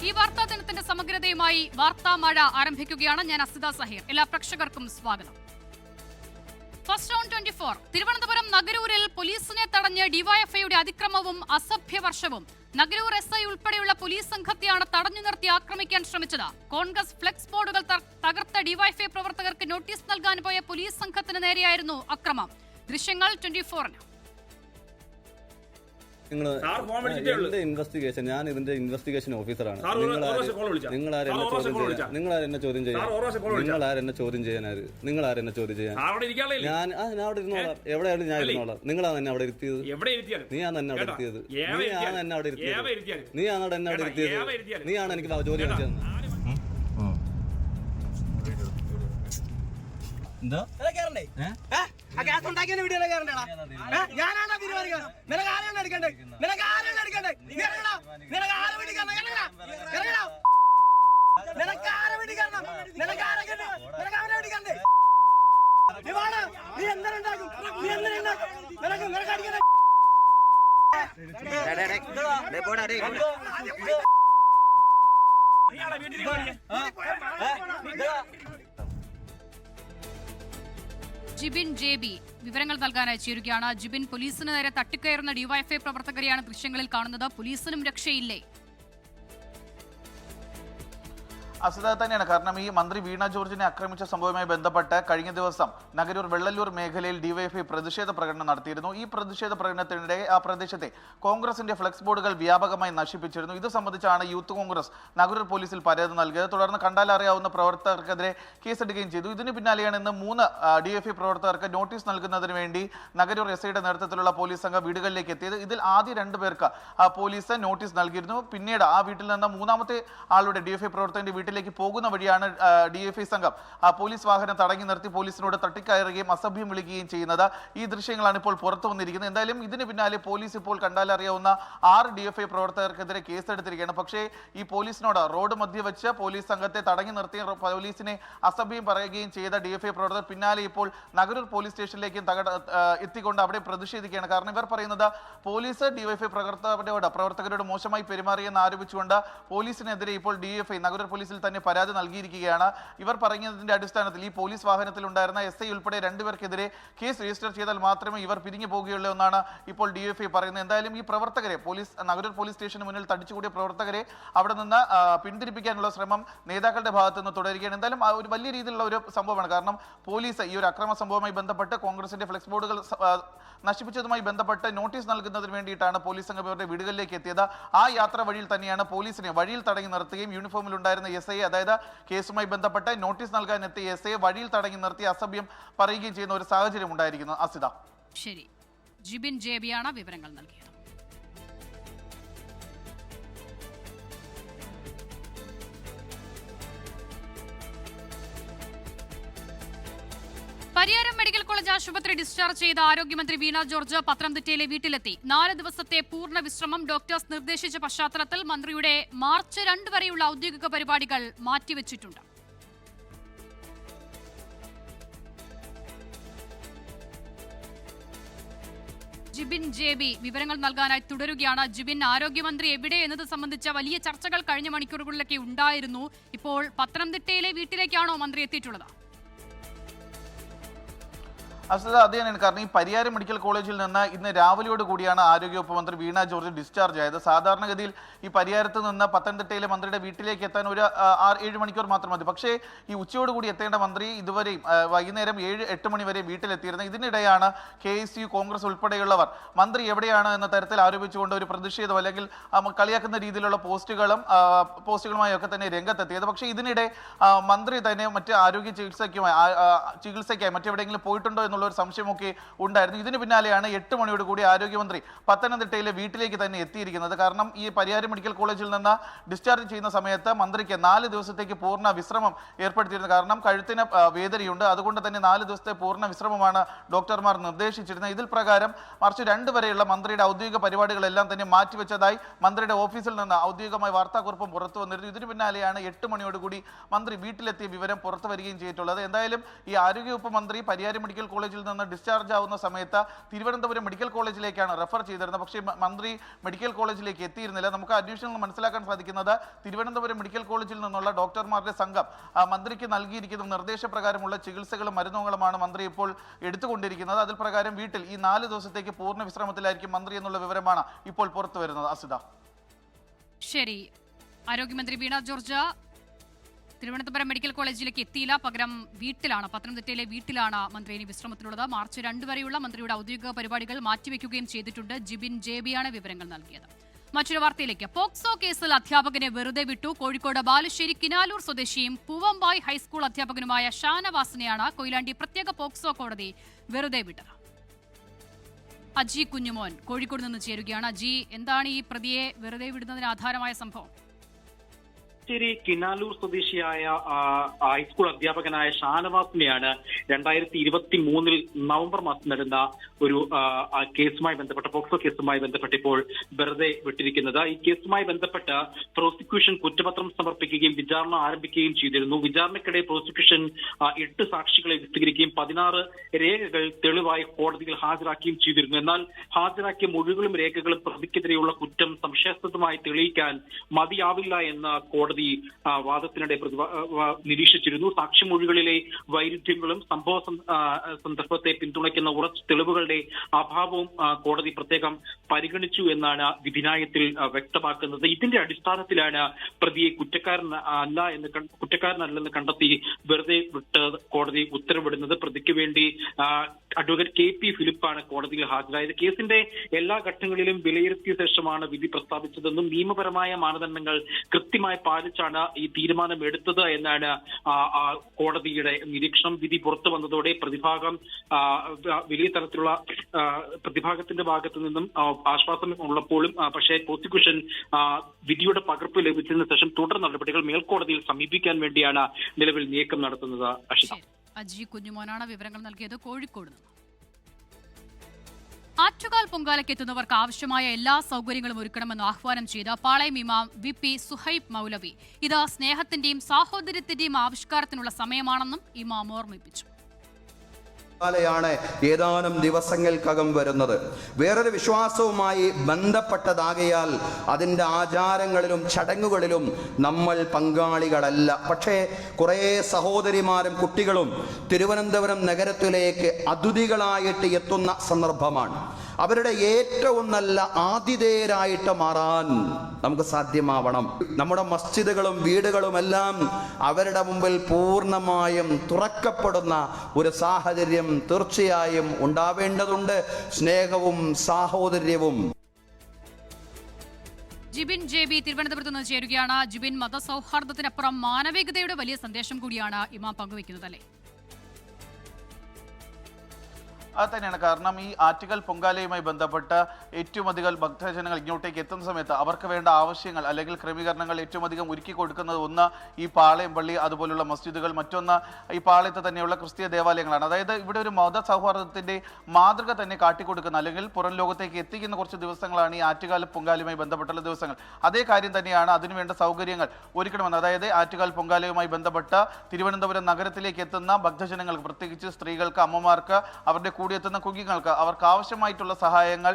ഈ വാർത്താ ദിനത്തിന്റെ സമഗ്രതയുമായി വാർത്താ മഴ ആരംഭിക്കുകയാണ്. ഞാൻ അസിത സഹീർ. എല്ലാ പ്രേക്ഷകർക്കും സ്വാഗതം. First on 24. തിരുവനന്തപുരം നഗരൂരിൽ പോലീസിനെ തടഞ്ഞ് ഡിവൈഎഫ്ഐയുടെ അതിക്രമവും അസഭ്യവർഷവും. നഗരൂർ SI ഉൾപ്പെടെയുള്ള പോലീസ് സംഘത്തെയാണ് തടഞ്ഞു നിർത്തി ആക്രമിക്കാൻ ശ്രമിച്ചത്. കോൺഗ്രസ് ഫ്ലെക്സ് ബോർഡുകൾ തകർത്ത ഡിവൈഎഫ്ഐ പ്രവർത്തകർക്ക് നോട്ടീസ് നൽകാൻ പോയ പോലീസ് സംഘത്തിന് നേരെയായിരുന്നു അക്രമം. ദൃശ്യങ്ങൾ 24-ന്. എന്റെ ഇൻവെസ്റ്റിഗേഷൻ, ഞാൻ ഇതിന്റെ ഇൻവെസ്റ്റിഗേഷൻ ഓഫീസറാണ്. നിങ്ങളാരെന്നെ ചോദ്യം ചെയ്യാൻ ഞാൻ അവിടെ ഇരുന്നോളാം. എവിടെയായാലും ഞാൻ ഇരുന്നോളാം. നിങ്ങളാണ് എന്നെ അവിടെ ഇരുത്തിയത്. നീയാണ് എന്നെ അവിടെ ഇരുത്തിയത്. നീയാണ് എന്നെ അവിടെ ഇരുത്തിയത്. നീയാണ് എനിക്ക് ജോലി തന്നത്. എന്താ ജിബിൻ JB വിവരങ്ങൾ നൽകാനായി ചേരുകയാണ്. ജിബിൻ, പോലീസിന് നേരെ തട്ടിക്കയറുന്ന ഡിവൈഎഫ്ഐ പ്രവർത്തകരെയാണ് ദൃശ്യങ്ങളിൽ കാണുന്നത്. പോലീസിനും രക്ഷയില്ലേ? അസിത തന്നെയാണ്. കാരണം ഈ മന്ത്രി വീണ ജോർജിനെ ആക്രമിച്ച സംഭവവുമായി ബന്ധപ്പെട്ട് കഴിഞ്ഞ ദിവസം നഗരൂർ വെള്ളല്ലൂർ മേഖലയിൽ ഡിവൈഎഫ്ഐ പ്രതിഷേധ പ്രകടനം നടത്തിയിരുന്നു. ഈ പ്രതിഷേധ പ്രകടനത്തിനിടെ ആ പ്രദേശത്തെ കോൺഗ്രസിന്റെ ഫ്ലെക്സ് ബോർഡുകൾ വ്യാപകമായി നശിപ്പിച്ചിരുന്നു. ഇത് സംബന്ധിച്ചാണ് യൂത്ത് കോൺഗ്രസ് നഗരൂർ പോലീസിൽ പരാതി നൽകിയത്. തുടർന്ന് കണ്ടാലറിയാവുന്ന പ്രവർത്തകർക്കെതിരെ കേസെടുക്കുകയും ചെയ്തു. ഇതിന് പിന്നാലെയാണ് ഇന്ന് 3 ഡിവൈഎഫ്ഐ പ്രവർത്തകർക്ക് നോട്ടീസ് നൽകുന്നതിന് വേണ്ടി നഗരൂർ SIയുടെ നേതൃത്വത്തിലുള്ള പോലീസ് സംഘം വീടുകളിലേക്ക് എത്തിയത്. ഇതിൽ ആദ്യ 2 പേർക്ക് പോലീസ് നോട്ടീസ് നൽകിയിരുന്നു. പിന്നീട് ആ വീട്ടിൽ നിന്ന് 3ാമത്തെ ആളുടെ ഡിവൈഎഫ്ഐ പ്രവർത്തകന്റെ വീട്ടിലേക്ക് പോകുന്ന വഴിയാണ് ഡിവൈഎഫ്ഐ സംഘം പോലീസ് വാഹനം തടഞ്ഞു നിർത്തി പോലീസിനോട് തട്ടിക്കയറുകയും അസഭ്യം വിളിക്കുകയും ചെയ്യുന്നത്. ഈ ദൃശ്യങ്ങളാണ് ഇപ്പോൾ പുറത്തു വന്നിരിക്കുന്നത്. എന്തായാലും ഇതിന് പിന്നാലെ പോലീസ് ഇപ്പോൾ കണ്ടാലറിയാവുന്ന 6 ഡിവൈഎഫ്ഐ പ്രവർത്തകർക്കെതിരെ കേസെടുത്തിരിക്കുകയാണ്. പക്ഷേ ഈ പോലീസിനോട് റോഡ് മധ്യ വെച്ച് പോലീസ് സംഘത്തെ തടഞ്ഞു നിർത്തി പോലീസിനെ അസഭ്യം പറയുകയും ചെയ്ത ഡിവൈഎഫ്ഐ പ്രവർത്തകർ പിന്നാലെ ഇപ്പോൾ നഗരൂർ പോലീസ് സ്റ്റേഷനിലേക്ക് എത്തിക്കൊണ്ട് അവിടെ പ്രതിഷേധിക്കുകയാണ്. കാരണം ഇവർ പറയുന്നത് പോലീസ് ഡിവൈഎഫ്ഐ പ്രവർത്തകരോട് മോശമായി പെരുമാറിയെന്ന് ആരോപിച്ചുകൊണ്ട് പോലീസിനെതിരെ ഇപ്പോൾ ഡിവൈഎഫ്ഐ നഗരൂർ പോലീസിൽ തന്നെ പരാതി നൽകിയിരിക്കുകയാണ്. ഇവർ പറഞ്ഞതിന്റെ അടിസ്ഥാനത്തിൽ ഈ പോലീസ് വാഹനത്തിൽ ഉണ്ടായിരുന്ന SI ഉൾപ്പെടെ 2 പേർക്കെതിരെ കേസ് രജിസ്റ്റർ ചെയ്താൽ മാത്രമേ ഇവർ പിരിഞ്ഞു പോകുകയുള്ളൂ എന്നാണ് ഇപ്പോൾ ഡിവൈഎഫ്ഐ പറയുന്നത്. എന്തായാലും ഈ പ്രവർത്തകരെ നഗരൂർ പോലീസ് സ്റ്റേഷന് മുന്നിൽ തടിച്ചുകൂടിയ പ്രവർത്തകരെ അവിടെ നിന്ന് പിന്തിരിപ്പിക്കാനുള്ള ശ്രമം നേതാക്കളുടെ ഭാഗത്തു നിന്ന് തുടരുകയാണ്. എന്തായാലും ഒരു വലിയ രീതിയിലുള്ള ഒരു സംഭവമാണ്. കാരണം പോലീസ് ഈ ഒരു അക്രമ സംഭവവുമായി ബന്ധപ്പെട്ട് കോൺഗ്രസിന്റെ ഫ്ലെക്സ് ബോർഡുകൾ നശിപ്പിച്ചതുമായി ബന്ധപ്പെട്ട് നോട്ടീസ് നൽകുന്നതിന് വേണ്ടിയിട്ടാണ് പോലീസ് സംഘം ഇവരുടെ വീടുകളിലേക്ക് എത്തിയത്. ആ യാത്ര വഴിയിൽ തന്നെയാണ് പോലീസിനെ വഴിയിൽ തടഞ്ഞു നിർത്തുകയും യൂണിഫോമിൽ ഉണ്ടായിരുന്ന SI, അതായത് കേസുമായി ബന്ധപ്പെട്ട് നോട്ടീസ് നൽകാൻ എത്തിയ SI വഴിയിൽ തടഞ്ഞു നിർത്തി അസഭ്യം പറയുകയും ചെയ്യുന്ന ഒരു സാഹചര്യം ഉണ്ടായിരിക്കുന്നു. അസിത, ശരി. ജിബിൻ JB ആണ് വിവരങ്ങൾ നൽകിയത്. പരിയാരം മെഡിക്കൽ കോളേജ് ആശുപത്രി ഡിസ്ചാർജ് ചെയ്ത ആരോഗ്യമന്ത്രി വീണ ജോർജ് പത്തനംതിട്ടയിലെ വീട്ടിലെത്തി. 4 ദിവസത്തെ പൂർണ്ണ വിശ്രമം ഡോക്ടേഴ്സ് നിർദ്ദേശിച്ച പശ്ചാത്തലത്തിൽ മന്ത്രിയുടെ മാർച്ച് 2 വരെയുള്ള ഔദ്യോഗിക പരിപാടികൾ മാറ്റിവെച്ചിട്ടുണ്ട്. ജിബിൻ JB വിവരങ്ങൾ നൽകാനായി തുടരുകയാണ്. ജിബിൻ, ആരോഗ്യമന്ത്രി എവിടെ എന്നത് സംബന്ധിച്ച വലിയ ചർച്ചകൾ കഴിഞ്ഞ മണിക്കൂറുകളിലൊക്കെ ഉണ്ടായിരുന്നു. ഇപ്പോൾ പത്തനംതിട്ടയിലെ വീട്ടിലേക്കാണോ മന്ത്രി എത്തിയിട്ടുള്ളത്? അസല അത് തന്നെയാണ്. കാരണം ഈ പരിയാരം മെഡിക്കൽ കോളേജിൽ നിന്ന് ഇന്ന് രാവിലെയോട് കൂടിയാണ് ആരോഗ്യവകുപ്പ് മന്ത്രി വീണ ജോർജ് ഡിസ്ചാർജ് ആയത്. സാധാരണഗതിയിൽ ഈ പരിയാരത്ത് നിന്ന് പത്തനംതിട്ടയിലെ മന്ത്രിയുടെ വീട്ടിലേക്ക് എത്താൻ ഒരു 6-7 മണിക്കൂർ മാത്രം മതി. പക്ഷേ ഈ ഉച്ചയോടുകൂടി എത്തേണ്ട മന്ത്രി ഇതുവരെയും വൈകുന്നേരം 7-8 മണി വരെ വീട്ടിലെത്തിയിരുന്നത്. ഇതിനിടെയാണ് KSU, കോൺഗ്രസ് ഉൾപ്പെടെയുള്ളവർ മന്ത്രി എവിടെയാണ് എന്ന തരത്തിൽ ആരോപിച്ചുകൊണ്ട് ഒരു പ്രതിഷേധം അല്ലെങ്കിൽ കളിയാക്കുന്ന രീതിയിലുള്ള പോസ്റ്റുകളുമായി ഒക്കെ തന്നെ രംഗത്തെത്തിയത്. പക്ഷേ ഇതിനിടെ മന്ത്രി തന്നെ മറ്റ് ആരോഗ്യ ചികിത്സയ്ക്കായി മറ്റെവിടെയെങ്കിലും പോയിട്ടുണ്ടോ എന്നുള്ള ഒരു സംശയമൊക്കെ ഉണ്ടായിരുന്നു. ഇതിന് പിന്നാലെയാണ് 8 മണിയോട് കൂടി ആരോഗ്യമന്ത്രി പത്തനംതിട്ടയിലെ വീട്ടിലേക്ക് തന്നെ എത്തിയിരിക്കുന്നത്. കാരണം ഈ പരിയാരം മെഡിക്കൽ കോളേജിൽ നിന്ന് ഡിസ്ചാർജ് ചെയ്യുന്ന സമയത്ത് മന്ത്രിക്ക് 4 ദിവസത്തേക്ക് പൂർണ്ണ വിശ്രമം ഏർപ്പെടുത്തിയിരുന്നു. കാരണം കഴുത്തിന് വേദനയുണ്ട്. അതുകൊണ്ട് തന്നെ 4 ദിവസത്തെ പൂർണ്ണ വിശ്രമമാണ് ഡോക്ടർമാർ നിർദ്ദേശിച്ചിരുന്നത്. ഇതിൽ പ്രകാരം മാർച്ച് 2 വരെയുള്ള മന്ത്രിയുടെ ഔദ്യോഗിക പരിപാടികളെല്ലാം തന്നെ മാറ്റിവെച്ചതായി മന്ത്രിയുടെ ഓഫീസിൽ നിന്ന് ഔദ്യോഗികമായി വാർത്താക്കുറിപ്പും പുറത്തു വന്നിരുന്നു. ഇതിന് പിന്നാലെയാണ് 8 മണിയോടുകൂടി മന്ത്രി വീട്ടിലെത്തിയ വിവരം പുറത്തു വരികയും ചെയ്തിട്ടുള്ളത്. എന്തായാലും ഈ ആരോഗ്യവകുപ്പ് മന്ത്രി പരിയാരം മെഡിക്കൽ കോളേജ് കോളേജിൽ നിന്ന് ഡിസ്ചാർജ് ആവുന്ന സമയത്ത് തിരുവനന്തപുരം മെഡിക്കൽ കോളേജിലേക്കാണ് റെഫർ ചെയ്തിരുന്നത്. പക്ഷേ മന്ത്രി മെഡിക്കൽ കോളേജിലേക്ക് എത്തിയിരുന്നില്ല. നമുക്ക് അന്വേഷണങ്ങൾ മനസ്സിലാക്കാൻ സാധിക്കുന്നത് തിരുവനന്തപുരം മെഡിക്കൽ കോളേജിൽ നിന്നുള്ള ഡോക്ടർമാരുടെ സംഘം മന്ത്രിക്ക് നൽകിയിരിക്കുന്ന നിർദ്ദേശപ്രകാരമുള്ള ചികിത്സകളും മരുന്നുകളുമാണ് മന്ത്രി ഇപ്പോൾ എടുത്തുകൊണ്ടിരിക്കുന്നത്. അതിൽ പ്രകാരം വീട്ടിൽ ഈ 4 ദിവസത്തേക്ക് പൂർണ്ണ വിശ്രമത്തിലായിരിക്കും മന്ത്രി എന്നുള്ള വിവരമാണ് ഇപ്പോൾ പുറത്തു വരുന്നത്. അസിത, ശരി. ആരോഗ്യമന്ത്രി വീണ ജോർജ് തിരുവനന്തപുരം മെഡിക്കൽ കോളേജിലേക്ക് എത്തിയില്ല, പകരം വീട്ടിലാണ്, പത്തനംതിട്ടയിലെ വീട്ടിലാണ് മന്ത്രി ഇനി വിശ്രമത്തിലുള്ളത്. മാർച്ച് 2 വരെയുള്ള മന്ത്രിയുടെ ഔദ്യോഗിക പരിപാടികൾ മാറ്റിവെക്കുകയും ചെയ്തിട്ടുണ്ട്. ജിബിൻ ജെബിയാണ് വിവരങ്ങൾ നൽകിയത്. മറ്റൊരു വാർത്തയിലേക്ക്. പോക്സോ കേസിൽ അധ്യാപകനെ വെറുതെ വിട്ടു. കോഴിക്കോട് ബാലുശ്ശേരി കിനാലൂർ സ്വദേശിയും പൂവമ്പായി ഹൈസ്കൂൾ അധ്യാപകനുമായ ഷാനവാസിനെയാണ് കൊയിലാണ്ടി പ്രത്യേക പോക്സോ കോടതി വെറുതെ വിട്ടത്. അജി കുഞ്ഞുമോൻ കോഴിക്കോട് നിന്ന് ചേരുകയാണ്. അജി, എന്താണ് ഈ പ്രതിയെ വെറുതെ വിടുന്നതിന് ആധാരമായ സംഭവം? ശരി, കിനാലൂർ സ്വദേശിയായ ഹൈസ്കൂൾ അധ്യാപകനായ ഷാനവാസിനെയാണ് 2023 നവംബർ മാസം നടന്ന ഒരു കേസുമായി ബന്ധപ്പെട്ട പോക്സോ കേസുമായി ബന്ധപ്പെട്ട് ഇപ്പോൾ വെറുതെ വിട്ടിരിക്കുന്നത്. ഈ കേസുമായി ബന്ധപ്പെട്ട് പ്രോസിക്യൂഷൻ കുറ്റപത്രം സമർപ്പിക്കുകയും വിചാരണ ആരംഭിക്കുകയും ചെയ്തിരുന്നു. വിചാരണയ്ക്കിടെ പ്രോസിക്യൂഷൻ 8 സാക്ഷികളെ വിസ്തരിക്കുകയും 16 രേഖകൾ തെളിവായി കോടതിയിൽ ഹാജരാക്കുകയും ചെയ്തിരുന്നു. എന്നാൽ ഹാജരാക്കിയ മൊഴികളും രേഖകളും പ്രതിക്കെതിരെയുള്ള കുറ്റം സംശയാസ്പദമായി തെളിയിക്കാൻ മതിയാവില്ല എന്ന കോടതി വാദത്തിനിടെ നിരീക്ഷിച്ചിരുന്നു. സാക്ഷിമൊഴികളിലെ വൈരുദ്ധ്യങ്ങളും സംഭവ സന്ദർഭത്തെ പിന്തുണയ്ക്കുന്ന ഉറച്ച തെളിവുകളുടെ അഭാവവും കോടതി പ്രത്യേകം പരിഗണിച്ചു എന്നാണ് വിധിന്യായത്തിൽ വ്യക്തമാക്കുന്നത്. ഇതിന്റെ അടിസ്ഥാനത്തിലാണ് പ്രതിയെ കുറ്റക്കാരനല്ലെന്ന് കണ്ടെത്തി വെറുതെ വിട്ട് കോടതി ഉത്തരവിടുന്നത്. പ്രതിക്ക് വേണ്ടി അഡ്വക്കേറ്റ് KP ഫിലിപ്പാണ് കോടതിയിൽ ഹാജരായത്. കേസിന്റെ എല്ലാ ഘട്ടങ്ങളിലും വിലയിരുത്തിയ ശേഷമാണ് വിധി പ്രസ്താവിച്ചതെന്നും നിയമപരമായ മാനദണ്ഡങ്ങൾ കൃത്യമായി പാലിച്ചാണ് ഈ തീരുമാനം എടുത്തത് എന്നാണ് കോടതിയുടെ നിരീക്ഷണം. വിധി പുറത്തു വന്നതോടെ പ്രതിഭാഗം വലിയ തരത്തിലുള്ള പ്രതിഭാഗത്തിന്റെ ഭാഗത്തു നിന്നും ആശ്വാസം ഉള്ളപ്പോഴും പക്ഷേ പ്രോസിക്യൂഷൻ വിധിയുടെ പകർപ്പ് ലഭിച്ചതിന് ശേഷം തുടർ നടപടികൾ മേൽക്കോടതിയിൽ സമീപിക്കാൻ വേണ്ടിയാണ് നിലവിൽ നീക്കം നടത്തുന്നത്. അജി കുഞ്ഞുമോനാണ് വിവരങ്ങൾ നൽകിയത് കോഴിക്കോട് നിന്ന്. ആറ്റുകാൽ പൊങ്കാലയ്ക്ക് എത്തുന്നവർക്ക് ആവശ്യമായ എല്ലാ സൗകര്യങ്ങളും ഒരുക്കണമെന്ന് ആഹ്വാനം ചെയ്ത പാളയം ഇമാം VP സുഹൈബ് മൗലവി ഇത് സ്നേഹത്തിന്റെയും സാഹോദര്യത്തിന്റെയും ആവിഷ്കാരത്തിനുള്ള സമയമാണെന്നും ഇമാം ഓർമ്മിപ്പിച്ചു. ാണ് ഏതാനും ദിവസങ്ങൾക്കകം വരുന്നത്. വേറൊരു വിശ്വാസവുമായി ബന്ധപ്പെട്ടതാകയാൽ അതിൻ്റെ ആചാരങ്ങളിലും ചടങ്ങുകളിലും നമ്മൾ പങ്കാളികളല്ല. പക്ഷേ കുറേ സഹോദരിമാരും കുട്ടികളും തിരുവനന്തപുരം നഗരത്തിലേക്ക് അതിഥികളായിട്ട് എത്തുന്ന സന്ദർഭമാണ്. അവരുടെ ഏറ്റവും നല്ല ആതിഥേയരായിട്ട് മാറാൻ നമുക്ക് സാധ്യമാവണം. നമ്മുടെ മസ്ജിദുകളും വീടുകളുമെല്ലാം അവരുടെ മുമ്പിൽ പൂർണ്ണമായും തുറക്കപ്പെടുന്ന ഒരു സാഹചര്യം തീർച്ചയായും ഉണ്ടാവേണ്ടതുണ്ട്. സ്നേഹവും സാഹോദര്യവും. ജിബിൻ JB തിരുവനന്തപുരത്ത് നിന്ന് ചേരുകയാണ്. ജിബിൻ, മതസൗഹാർദ്ദത്തിനപ്പുറം മാനവികതയുടെ വലിയ സന്ദേശം കൂടിയാണ് ഇമാം പങ്കുവെക്കുന്നത്, അല്ലേ? അത് തന്നെയാണ്. കാരണം ഈ ആറ്റുകാൽ പൊങ്കാലയുമായി ബന്ധപ്പെട്ട് ഏറ്റവും അധികം ഭക്തജനങ്ങൾ ഇങ്ങോട്ടേക്ക് എത്തുന്ന സമയത്ത് അവർക്ക് വേണ്ട ആവശ്യങ്ങൾ അല്ലെങ്കിൽ ക്രമീകരണങ്ങൾ ഏറ്റവും അധികം ഒരുക്കി കൊടുക്കുന്നത് ഒന്ന് ഈ പാളയം പള്ളി, അതുപോലുള്ള മസ്ജിദുകൾ, മറ്റൊന്ന് ഈ പാളയത്ത് തന്നെയുള്ള ക്രിസ്തീയ ദേവാലയങ്ങളാണ്. അതായത് ഇവിടെ ഒരു മത സൗഹാർദ്ദത്തിന്റെ മാതൃക തന്നെ കാട്ടിക്കൊടുക്കുന്ന അല്ലെങ്കിൽ പുറം ലോകത്തേക്ക് എത്തിക്കുന്ന കുറച്ച് ദിവസങ്ങളാണ് ഈ ആറ്റുകാൽ പൊങ്കാലയുമായി ബന്ധപ്പെട്ടുള്ള ദിവസങ്ങൾ. അതേ കാര്യം തന്നെയാണ് അതിനുവേണ്ട സൗകര്യങ്ങൾ ഒരുക്കണമെന്ന്. അതായത് ആറ്റുകാൽ പൊങ്കാലയുമായി ബന്ധപ്പെട്ട് തിരുവനന്തപുരം നഗരത്തിലേക്ക് എത്തുന്ന ഭക്തജനങ്ങൾക്ക്, പ്രത്യേകിച്ച് സ്ത്രീകൾക്ക്, അമ്മമാർക്ക്, അവരുടെ കൂടിയെത്തുന്ന കുഞ്ഞുങ്ങൾക്ക് അവർക്ക് ആവശ്യമായിട്ടുള്ള സഹായങ്ങൾ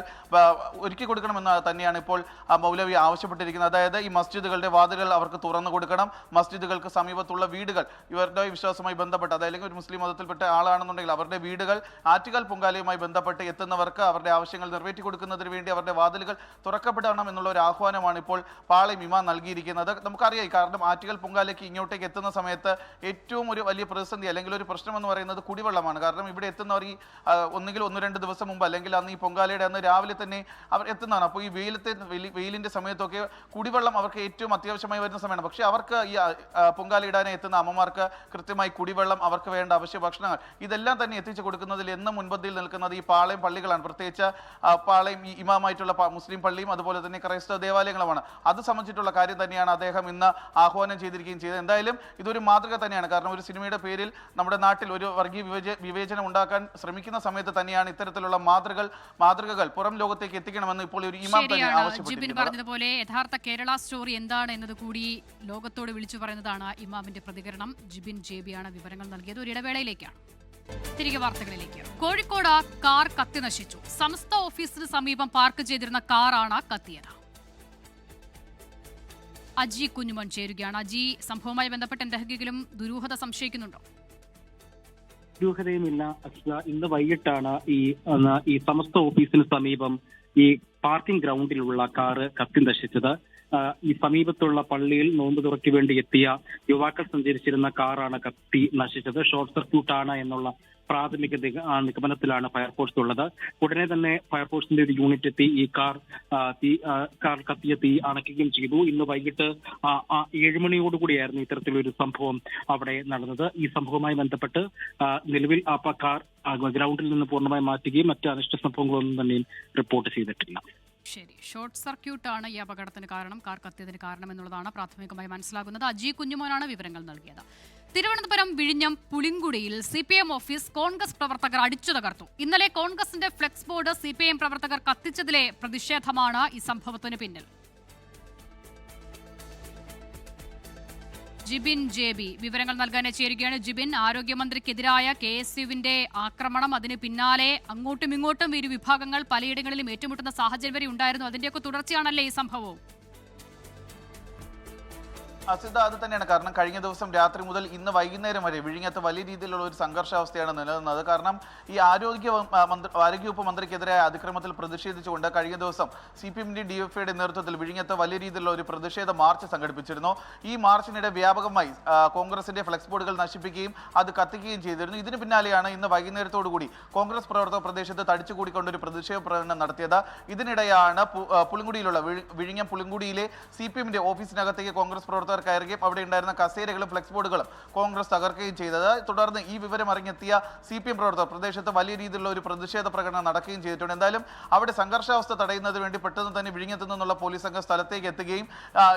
ഒരുക്കി കൊടുക്കണമെന്ന് തന്നെയാണ് ഇപ്പോൾ മൗലവി ആവശ്യപ്പെട്ടിരിക്കുന്നത്. അതായത് ഈ മസ്ജിദുകളുടെ വാതിലുകൾ അവർക്ക് തുറന്നു കൊടുക്കണം. മസ്ജിദുകൾക്ക് സമീപത്തുള്ള വീടുകൾ, ഇവരുടെ വിശ്വാസവുമായി ബന്ധപ്പെട്ട്, അതല്ലെങ്കിൽ ഒരു മുസ്ലിം മതത്തിൽപ്പെട്ട ആളാണെന്നുണ്ടെങ്കിൽ അവരുടെ വീടുകൾ ആറ്റുകാൽ പൊങ്കാലയുമായി ബന്ധപ്പെട്ട് എത്തുന്നവർക്ക് അവരുടെ ആവശ്യങ്ങൾ നിറവേറ്റി കൊടുക്കുന്നതിന് വേണ്ടി അവരുടെ വാതിലുകൾ തുറക്കപ്പെടണം എന്നുള്ള ഒരു ആഹ്വാനമാണ് ഇപ്പോൾ പാളയം ഇമാം നൽകിയിരിക്കുന്നത്. നമുക്കറിയാം, കാരണം ആറ്റുകാൽ പൊങ്കാലയ്ക്ക് ഇങ്ങോട്ടേക്ക് എത്തുന്ന സമയത്ത് ഏറ്റവും ഒരു വലിയ പ്രതിസന്ധി അല്ലെങ്കിൽ ഒരു പ്രശ്നം എന്ന് പറയുന്നത് കുടിവെള്ളമാണ്. കാരണം ഇവിടെ എത്തുന്നവർ ഈ ഒന്നുകിൽ 1-2 ദിവസം മുമ്പ് അല്ലെങ്കിൽ അന്ന് ഈ പൊങ്കാലയുടെ അന്ന് രാവിലെ തന്നെ അവർ എത്തുന്നതാണ്. അപ്പോൾ ഈ വെയിലിന്റെ സമയത്തൊക്കെ കുടിവെള്ളം അവർക്ക് ഏറ്റവും അത്യാവശ്യമായി വരുന്ന സമയമാണ്. പക്ഷേ അവർക്ക് ഈ പൊങ്കാല ഇടാനായി എത്തുന്ന അമ്മമാർക്ക് കൃത്യമായി കുടിവെള്ളം, അവർക്ക് വേണ്ട അവശ്യ ഭക്ഷണങ്ങൾ, ഇതെല്ലാം തന്നെ എത്തിച്ചു കൊടുക്കുന്നതിൽ എന്നും മുൻപന്തിയിൽ നിൽക്കുന്നത് ഈ പാളയം പള്ളികളാണ്. പ്രത്യേകിച്ച് പാളയം ഈ ഇമാമായിട്ടുള്ള മുസ്ലിം പള്ളിയും അതുപോലെ തന്നെ ക്രൈസ്തവ ദേവാലയങ്ങളുമാണ്. അത് സംബന്ധിച്ചിട്ടുള്ള കാര്യം തന്നെയാണ് അദ്ദേഹം ഇന്ന് ആഹ്വാനം ചെയ്തിരിക്കുകയും ചെയ്തത്. എന്തായാലും ഇതൊരു മാതൃക തന്നെയാണ്. കാരണം ഒരു സിനിമയുടെ പേരിൽ നമ്മുടെ നാട്ടിൽ ഒരു വർഗീയ വിവേചനം ഉണ്ടാക്കാൻ ശ്രമിക്കുന്ന സമയത്ത് തന്നെയാണ് ഇത്തരത്തിലുള്ള മാതൃകകൾ പുറം ലോകത്തേക്ക് എത്തിക്കണമെന്ന് ഇപ്പോൾ ഒരു ഇമാം തന്നെ ആവശ്യപ്പെട്ടിരിക്കുന്നത്. പറഞ്ഞതുപോലെ യഥാർത്ഥ കേരള സ്റ്റോറി എന്താണ് എന്നത് കൂടി ലോകത്തോട് വിളിച്ചു പറയുന്നതാണ് ഇമാമിന്റെ പ്രതികരണം. ജിബിൻ JB ആണ് വിവരങ്ങൾ നൽകിയത്. ഒരു ഇടവേളയിലേക്കാണ്. തിരികെ വാർത്തകളിലേക്ക്. കോഴിക്കോട് കാർ കത്തി നശിച്ചു. സമസ്ത ഓഫീസിന് സമീപം പാർക്ക് ചെയ്തിരുന്ന കാറാണ് കത്തിയത്. അജി കുഞ്ഞുമോൻ ചേരുകയാണ്. അജി, സംഭവവുമായി ബന്ധപ്പെട്ട് എന്തെങ്കിലും ദുരൂഹത സംശയിക്കുന്നുണ്ടോ? ദുരൂഹതയുമില്ല അസ്ല. ഇന്ന് വൈകിട്ടാണ് ഈ സമസ്ത ഓഫീസിന് സമീപം ഈ പാർക്കിംഗ് ഗ്രൗണ്ടിലുള്ള കാറ് കത്തി നശിച്ചത്. ഈ സമീപത്തുള്ള പള്ളിയിൽ നോമ്പ് തുറയ്ക്ക് വേണ്ടി എത്തിയ യുവാക്കൾ സഞ്ചരിച്ചിരുന്ന കാറാണ് കത്തി നശിച്ചത്. ഷോർട്ട് സർക്യൂട്ടാണ് എന്നുള്ള പ്രാഥമിക നിഗമനത്തിലാണ് ഫയർഫോഴ്സ് ഉള്ളത്. ഉടനെ തന്നെ ഫയർഫോഴ്സിന്റെ ഒരു യൂണിറ്റ് എത്തി ഈ കാർ കത്തിയ തീ അണയ്ക്കുകയും ചെയ്തു. ഇന്ന് വൈകിട്ട് 7 മണിയോടുകൂടിയായിരുന്നു ഇത്തരത്തിലൊരു സംഭവം അവിടെ നടന്നത്. ഈ സംഭവവുമായി ബന്ധപ്പെട്ട് നിലവിൽ ആ കാർ ഗ്രൗണ്ടിൽ നിന്ന് പൂർണ്ണമായി മാറ്റുകയും മറ്റ് അനിഷ്ട സംഭവങ്ങളൊന്നും തന്നെ റിപ്പോർട്ട് ചെയ്തിട്ടില്ല. ശരി, ഷോർട്ട് സർക്യൂട്ടാണ് ഈ അപകടത്തിന് കാരണം, കാർ കത്തിയതിന് കാരണം എന്നുള്ളതാണ് പ്രാഥമികമായി മനസ്സിലാകുന്നത്. അജി കുഞ്ഞുമോനാണ് വിവരങ്ങൾ നൽകിയത്. തിരുവനന്തപുരം വിഴിഞ്ഞം പുളിങ്കുടിയിൽ CPM ഓഫീസ് കോൺഗ്രസ് പ്രവർത്തകർ അടിച്ചു തകർത്തു. ഇന്നലെ കോൺഗ്രസിന്റെ ഫ്ലെക്സ് ബോർഡ് CPM പ്രവർത്തകർ കത്തിച്ചതിലെ പ്രതിഷേധമാണ് ഈ സംഭവത്തിന് പിന്നിൽ. ജിബിൻ JB വിവരങ്ങൾ നൽകാൻ ചേരുകയാണ്. ജിബിൻ, ആരോഗ്യമന്ത്രിക്കെതിരായ KSUവിന്റെ ആക്രമണം, അതിന് പിന്നാലെ അങ്ങോട്ടും ഇങ്ങോട്ടും ഇരു വിഭാഗങ്ങൾ പലയിടങ്ങളിലും ഏറ്റുമുട്ടുന്ന സാഹചര്യം വരെ ഉണ്ടായിരുന്നു. അതിന്റെയൊക്കെ തുടർച്ചയാണല്ലേ ഈ സംഭവം? അസിത, അത് തന്നെയാണ്. കാരണം കഴിഞ്ഞ ദിവസം രാത്രി മുതൽ ഇന്ന് വൈകുന്നേരം വരെ വിഴിഞ്ഞത്ത് വലിയ രീതിയിലുള്ള ഒരു സംഘർഷാവസ്ഥയാണ് നിലനിന്നത്. കാരണം ഈ ആരോഗ്യവകുപ്പ് മന്ത്രിക്കെതിരായ അതിക്രമത്തിൽ പ്രതിഷേധിച്ചുകൊണ്ട് കഴിഞ്ഞ ദിവസം CPM-ന്റെയും DFIയുടെ നേതൃത്വത്തിൽ വിഴിഞ്ഞത്ത് വലിയ രീതിയിലുള്ള ഒരു പ്രതിഷേധ മാർച്ച് സംഘടിപ്പിച്ചിരുന്നു. ഈ മാർച്ചിനിടെ വ്യാപകമായി കോൺഗ്രസിന്റെ ഫ്ലെക്സ് ബോർഡുകൾ നശിപ്പിക്കുകയും അത് കത്തിക്കുകയും ചെയ്തിരുന്നു. ഇതിന് പിന്നാലെയാണ് ഇന്ന് വൈകുന്നേരത്തോടുകൂടി കോൺഗ്രസ് പ്രവർത്തക പ്രദേശത്ത് തടിച്ചുകൂടിക്കൊണ്ട് ഒരു പ്രതിഷേധ പ്രകടനം നടത്തിയത്. ഇതിനിടെയാണ് പുളിങ്കുടിയിലുള്ള വിഴിഞ്ഞം പുളിങ്കുടിയിലെ CPM-ന്റെ ഓഫീസിനകത്തേക്ക് കോൺഗ്രസ് പ്രവർത്തകർ കയറുകയും അവിടെ ഉണ്ടായിരുന്ന കസേരകളും ഫ്ലെക്സ് ബോർഡുകളും കോൺഗ്രസ് തകർക്കുകയും ചെയ്തത്. തുടർന്ന് ഈ വിവരം അറിഞ്ഞെത്തിയ CPM പ്രവർത്തകർ പ്രദേശത്ത് വലിയ രീതിയിലുള്ള ഒരു പ്രതിഷേധ പ്രകടനം നടക്കുകയും ചെയ്തിട്ടുണ്ട്. എന്തായാലും അവിടെ സംഘർഷാവസ്ഥ തടയുന്നതിന് വേണ്ടി പെട്ടെന്ന് തന്നെ വിഴിഞ്ഞത്ത് നിന്നുള്ള പോലീസ് സംഘം സ്ഥലത്തേക്ക് എത്തുകയും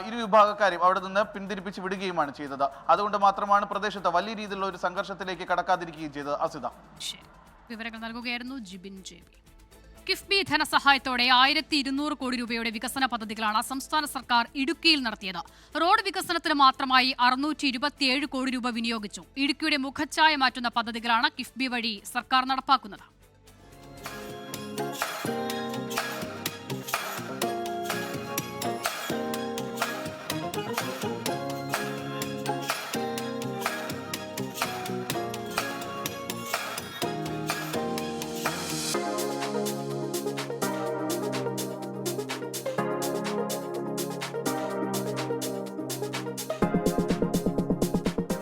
ഇരു വിഭാഗക്കാരെയും അവിടെ നിന്ന് പിന്തിരിപ്പിച്ച് വിടുകയുമാണ് ചെയ്തത്. അതുകൊണ്ട് മാത്രമാണ് പ്രദേശത്ത് വലിയ രീതിയിലുള്ള ഒരു സംഘർഷത്തിലേക്ക് കടക്കാതിരിക്കുകയും ചെയ്തത്. അസിത, വിവരങ്ങൾ നൽകുകയായിരുന്നു ജിബിൻ JB. കിഫ്ബി ധനസഹായത്തോടെ 1200 കോടി രൂപയുടെ വികസന പദ്ധതികളാണ് സംസ്ഥാന സർക്കാർ ഇടുക്കിയിൽ നടത്തിയത്. റോഡ് വികസനത്തിന് മാത്രമായി 627 കോടി രൂപ വിനിയോഗിച്ചു. ഇടുക്കിയുടെ മുഖച്ഛായ മാറ്റുന്ന പദ്ധതികളാണ് കിഫ്ബി വഴി സർക്കാർ നടപ്പാക്കുന്നത്.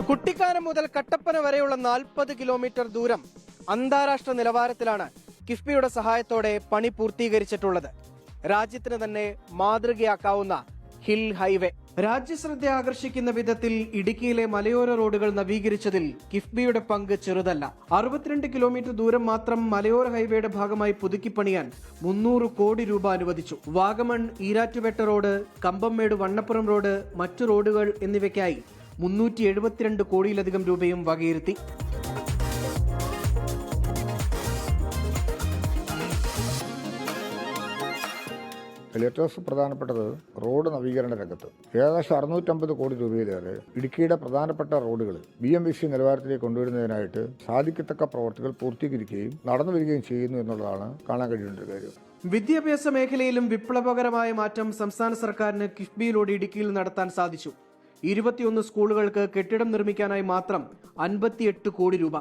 കുട്ടിക്കാനം മുതൽ കട്ടപ്പന വരെയുള്ള 40 കിലോമീറ്റർ ദൂരം അന്താരാഷ്ട്ര നിലവാരത്തിലാണ് കിഫ്ബിയുടെ സഹായത്തോടെ പണി പൂർത്തീകരിച്ചിട്ടുള്ളത്. രാജ്യത്തിന് തന്നെ മാതൃകയാക്കാവുന്ന ഹിൽ ഹൈവേ. രാജ്യശ്രദ്ധ ആകർഷിക്കുന്ന വിധത്തിൽ ഇടുക്കിയിലെ മലയോര റോഡുകൾ നവീകരിച്ചതിൽ കിഫ്ബിയുടെ പങ്ക് ചെറുതല്ല. 62 കിലോമീറ്റർ ദൂരം മാത്രം മലയോര ഹൈവേയുടെ ഭാഗമായി പുതുക്കിപ്പണിയാൻ 300 കോടി രൂപ അനുവദിച്ചു. വാഗമൺ ഈരാറ്റുപേട്ട റോഡ്, കമ്പംമേട് വണ്ണപ്പുറം റോഡ്, മറ്റു റോഡുകൾ എന്നിവയ്ക്കായി 372 കോടിയിലധികം രൂപയും വകയിരുത്തി. ഏറ്റവും പ്രധാനപ്പെട്ടത് റോഡ് നവീകരണ രംഗത്ത് ഏകദേശം 650 കോടി രൂപയിലേറെ ഇടുക്കിയുടെ പ്രധാനപ്പെട്ട റോഡുകൾ BMVC നിലവാരത്തിലേക്ക് കൊണ്ടുവരുന്നതിനായിട്ട് സാധിക്കത്തക്ക പ്രവർത്തികൾ പൂർത്തീകരിക്കുകയും നടന്നു വരികയും ചെയ്യുന്നു എന്നുള്ളതാണ് കാണാൻ കഴിയേണ്ട ഒരു കാര്യം. വിദ്യാഭ്യാസ മേഖലയിലും വിപ്ലവകരമായ മാറ്റം സംസ്ഥാന സർക്കാരിന് കിഫ്ബിയിലൂടെ ഇടുക്കിയിൽ നടത്താൻ സാധിച്ചു. 21 സ്കൂളുകൾക്ക് കെട്ടിടം നിർമ്മിക്കാനായി മാത്രം 58 കോടി രൂപ.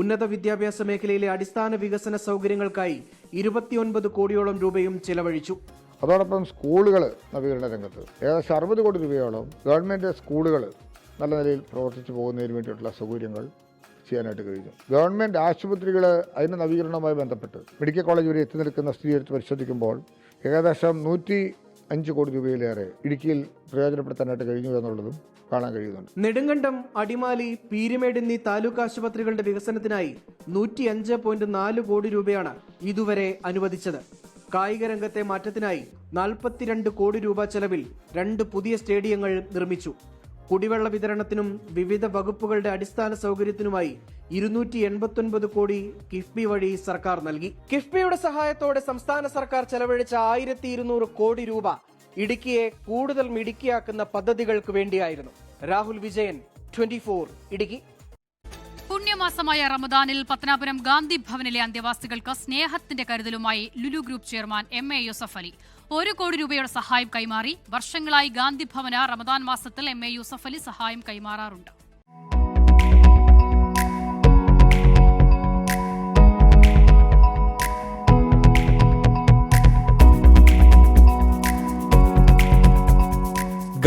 ഉന്നത വിദ്യാഭ്യാസ മേഖലയിലെ അടിസ്ഥാന വികസന സൗകര്യങ്ങൾക്കായി 29 കോടിയോളം രൂപയും ചെലവഴിച്ചു. അതോടൊപ്പം സ്കൂളുകൾ നവീകരണ രംഗത്ത് ഏകദേശം 60 കോടി രൂപയോളം ഗവൺമെൻറ് സ്കൂളുകൾ നല്ല നിലയിൽ പ്രവർത്തിച്ചു പോകുന്നതിന് വേണ്ടിയിട്ടുള്ള സൗകര്യങ്ങൾ ചെയ്യാനായിട്ട് കഴിഞ്ഞു. ഗവൺമെൻറ് ആശുപത്രികൾ അതിൻ്റെ നവീകരണവുമായി ബന്ധപ്പെട്ട് മെഡിക്കൽ കോളേജ് വരെ എത്തി നിൽക്കുന്ന സ്ഥിതി എടുത്ത് പരിശോധിക്കുമ്പോൾ ഏകദേശം 105 കോടി രൂപയിലേറെ ഇടുക്കിയിൽ പ്രയോജനപ്പെടുത്താനായിട്ട് കഴിഞ്ഞു എന്നുള്ളതും കാണാൻ കഴിയുന്നുണ്ട്. നെടുങ്കണ്ടം, അടിമാലി, പീരുമേട് എന്നീ താലൂക്ക് ആശുപത്രികളുടെ വികസനത്തിനായി 105.4 കോടി രൂപയാണ് ഇതുവരെ അനുവദിച്ചത്. കായിക രംഗത്തെ മാറ്റത്തിനായി 42 കോടി രൂപ ചെലവിൽ 2 പുതിയ സ്റ്റേഡിയങ്ങൾ നിർമ്മിച്ചു. കുടിവെള്ള വിതരണത്തിനും വിവിധ വകുപ്പുകളുടെ അടിസ്ഥാന സൗകര്യത്തിനുമായി 289 കോടി കിഫ്ബി വഴി സർക്കാർ നൽകി. കിഫ്ബിയുടെ സഹായത്തോടെ സംസ്ഥാന സർക്കാർ ചെലവഴിച്ച 1200 കോടി രൂപ ഇടുക്കിയെ കൂടുതൽ മിടുക്കിയാക്കുന്ന പദ്ധതികൾക്ക് വേണ്ടിയായിരുന്നു. രാഹുൽ വിജയൻ, 24 ഇടുക്കി. പുണ്യമായ പുണ്യമാസമായ റമദാനിൽ പത്തനാപുരം ഗാന്ധി ഭവനിലെ അന്തേവാസികൾക്ക് സ്നേഹത്തിന്റെ കരുതലുമായി Lulu group chairman MA Yusuf Ali 1 കോടി രൂപയുടെ സഹായം കൈമാറി. വർഷങ്ങളായി ഗാന്ധി ഭവന് റമദാൻ മാസത്തിൽ MA യൂസഫ് അലി സഹായം കൈമാറാറുണ്ട്.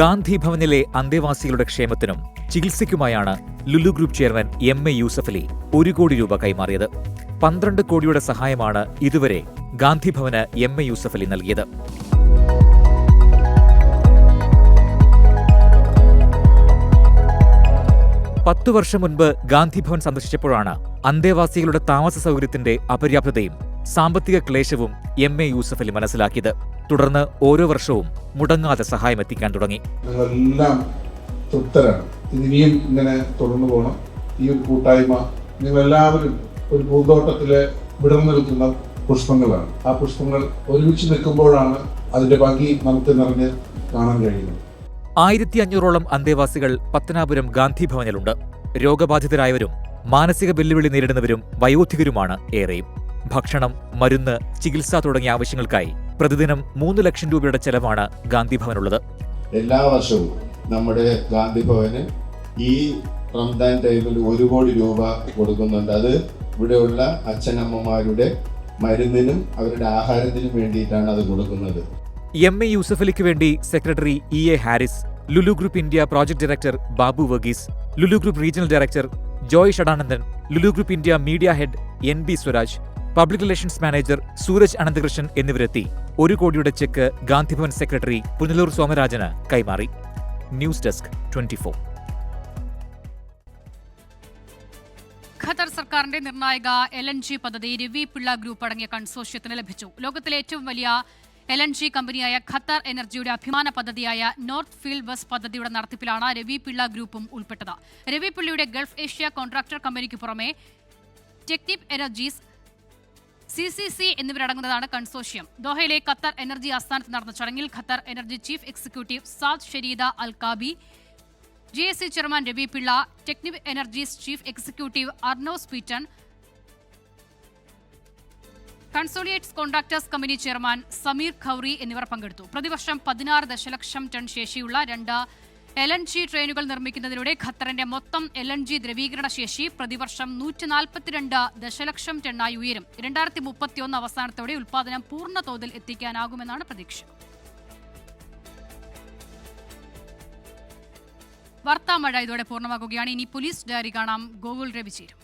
ഗാന്ധി ഭവനിലെ അന്തേവാസികളുടെ ക്ഷേമത്തിനും ചികിത്സയ്ക്കുമായാണ് Lulu group chairman MA Yusuf Ali 1 കോടി രൂപ കൈമാറിയത്. 12 കോടിയുടെ സഹായമാണ് ഇതുവരെ ഗാന്ധി ഭവന് MA യൂസഫ് അലി നൽകിയത്. പത്തു വർഷം മുൻപ് ഗാന്ധി ഭവൻ സന്ദർശിച്ചപ്പോഴാണ് അന്തേവാസികളുടെ താമസ സൗകര്യത്തിന്റെ അപര്യാപ്തതയും സാമ്പത്തിക ക്ലേശവും MA യൂസഫ് അലി മനസ്സിലാക്കിയത്. തുടർന്ന് ഓരോ വർഷവും മുടങ്ങാതെ സഹായം എത്തിക്കാൻ തുടങ്ങി. നിങ്ങളെല്ലാം തൃപ്തരാണ്. ഇനിയും ഇങ്ങനെ തുടർന്നു പോകണം. ഈ ഒരു കൂട്ടായ്മ നിങ്ങളെല്ലാവരും ഒരു പൂന്തോട്ടത്തിലെ വിടർന്നു നിൽക്കുന്ന പുഷ്പങ്ങളാണ്. ആ പുഷ്പങ്ങൾ ഒരുമിച്ച് നിൽക്കുമ്പോഴാണ് അതിന്റെ ഭംഗി നമുക്ക് നിറഞ്ഞ് കാണാൻ കഴിയുന്നത്. 1500ഓളം അന്തേവാസികൾ പത്തനാപുരം ഗാന്ധി ഭവനിലുണ്ട്. രോഗബാധിതരായവരും മാനസിക വെല്ലുവിളി നേരിടുന്നവരും വയോധികരുമാണ് ഏറെയും. ഭക്ഷണം, മരുന്ന്, ചികിത്സ തുടങ്ങിയ ആവശ്യങ്ങൾക്കായി പ്രതിദിനം 3 ലക്ഷം രൂപയുടെ ചെലവാണ് ഗാന്ധി ഭവനുള്ളത്. എല്ലാ വർഷവും നമ്മുടെ ഗാന്ധി ഭവന് ഈ റംദാൻ ടൈമിൽ 1 കോടി രൂപ കൊടുക്കുന്നുണ്ട്. അത് ഇവിടെയുള്ള അച്ഛനമ്മമാരുടെ മരുന്നിനും അവരുടെ ആഹാരത്തിനും വേണ്ടിയിട്ടാണ് അത് കൊടുക്കുന്നത്. MA യൂസഫ് അലിക്ക് വേണ്ടി secretary EA Haris, Lulu group India project director Babu Varghese, Lulu group regional director Joy Shadanandan, Lulu group India media head NB Swaraj, public relations manager Sooraj Ananthakrishnan എന്നിവരെത്തി 1 കോടിയുടെ ചെക്ക് ഗാന്ധിഭവൻ സെക്രട്ടറി പുനലൂർ സോമരാജന് കൈമാറി. News desk 24. ഖത്തർ സർക്കാരിന്റെ നിർണായക LNG പദ്ധതി രവി പിള്ള ഗ്രൂപ്പ് അടങ്ങിയ കൺസോർഷ്യത്തിന് ലഭിച്ചു. ലോകത്തിലെ ഏറ്റവും വലിയ LNG കമ്പനിയായ ഖത്തർ എനർജിയുടെ അഭിമാന പദ്ധതിയായ നോർത്ത് ഫീൽഡ് വെസ്റ്റ് പദ്ധതിയുടെ നടത്തിപ്പിലാണ് രവി പിള്ള ഗ്രൂപ്പും ഉൾപ്പെട്ടത്. രവി പിള്ളയുടെ ഗൾഫ് ഏഷ്യ കോൺട്രാക്ടർ കമ്പനിക്ക് പുറമെ ടെക്നിപ് എനർജീസ്, CCC എന്നിവരടങ്ങുന്നതാണ് കൺസോർഷ്യം. ദോഹയിലെ ഖത്തർ എനർജി ആസ്ഥാനത്ത് നടന്ന ചടങ്ങിൽ Qatar energy chief executive Saad Sherida al Kaabi, GSC chairman Ravi Pillai, Technip Energies chief executive Arnaud Pieton, consolidated contractors company chairman Samer Khoury എന്നിവർ പങ്കെടുത്തു. പ്രതിവർഷം 16 ദശലക്ഷം ടൺ ശേഷിയുള്ള 2 LNG ട്രെയിനുകൾ നിർമ്മിക്കുന്നതിലൂടെ ഖത്തറിന്റെ മൊത്തം LNG ദ്രവീകരണ ശേഷി പ്രതിവർഷം 142 ദശലക്ഷം ടണ്ണായി ഉയരും. 2031 അവസാനത്തോടെ ഉൽപ്പാദനം പൂർണ്ണ തോതിൽ എത്തിക്കാനാകുമെന്നാണ് പ്രതീക്ഷ. വാർത്താമഴ ഇതോടെ പൂർണ്ണമാകുകയാണ്. ഇനി പോലീസ് ഡയറി കാണാം. ഗോകുൽ രവി ചേരും.